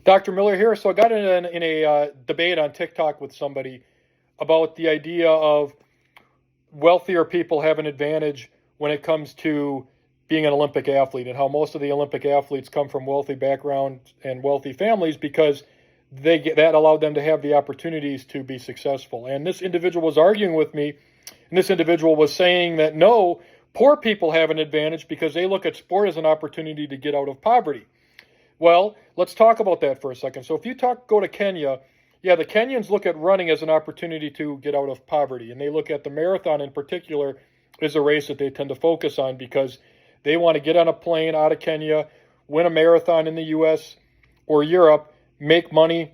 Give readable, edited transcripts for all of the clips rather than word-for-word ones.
Dr. Miller here. So I got in a debate on TikTok with somebody about the idea of wealthier people have an advantage when it comes to being an Olympic athlete, and how most of the Olympic athletes come from wealthy backgrounds and wealthy families because that allowed them to have the opportunities to be successful. And this individual was arguing with me, and this individual was saying that no, poor people have an advantage because they look at sport as an opportunity to get out of poverty. Well, let's talk about that for a second. So if you go to Kenya, yeah, the Kenyans look at running as an opportunity to get out of poverty, and they look at the marathon in particular as a race that they tend to focus on because they want to get on a plane out of Kenya, win a marathon in the U.S. or Europe, make money,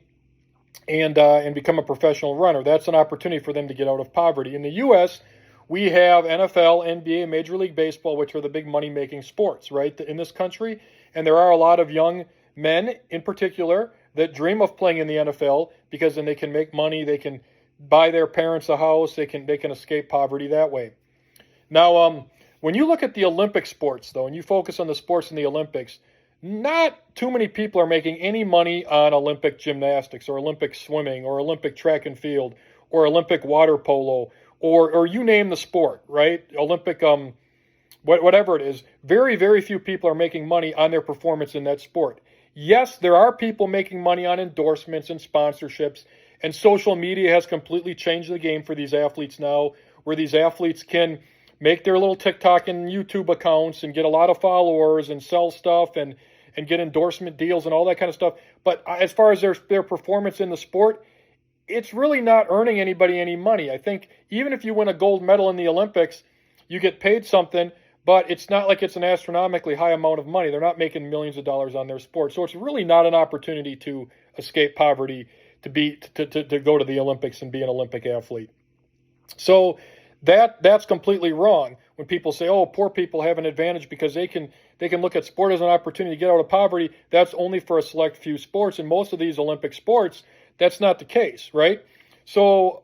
and become a professional runner. That's an opportunity for them to get out of poverty. In the U.S., we have NFL, NBA, Major League Baseball, which are the big money-making sports, right, in this country. And there are a lot of young men, in particular, that dream of playing in the NFL because then they can make money, they can buy their parents a house, they can escape poverty that way. Now, when you look at the Olympic sports, though, and you focus on the sports in the Olympics, not too many people are making any money on Olympic gymnastics or Olympic swimming or Olympic track and field or Olympic water polo or you name the sport, right? Olympic, whatever it is. Very, very few people are making money on their performance in that sport. Yes, there are people making money on endorsements and sponsorships, and social media has completely changed the game for these athletes now, where these athletes can make their little TikTok and YouTube accounts and get a lot of followers and sell stuff and get endorsement deals and all that kind of stuff. But as far as their performance in the sport, it's really not earning anybody any money. I think even if you win a gold medal in the Olympics, you get paid something, but it's not like it's an astronomically high amount of money. They're not making millions of dollars on their sport. So it's really not an opportunity to escape poverty, to go to the Olympics and be an Olympic athlete. So that's completely wrong when people say, oh, poor people have an advantage because they can look at sport as an opportunity to get out of poverty. That's only for a select few sports. And most of these Olympic sports, that's not the case, right? So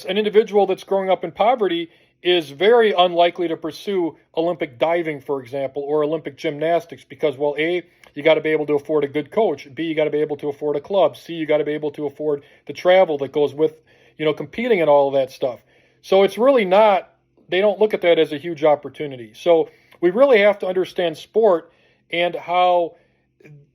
an individual that's growing up in poverty is very unlikely to pursue Olympic diving, for example, or Olympic gymnastics because, well, A, you got to be able to afford a good coach. B, you got to be able to afford a club. C, you got to be able to afford the travel that goes with, competing and all of that stuff. So it's really not, they don't look at that as a huge opportunity. So we really have to understand sport and how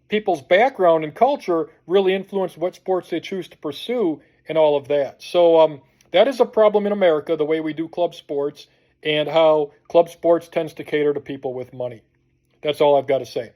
people's background and culture really influence what sports they choose to pursue and all of that. So that is a problem in America, the way we do club sports and how club sports tends to cater to people with money. That's all I've got to say.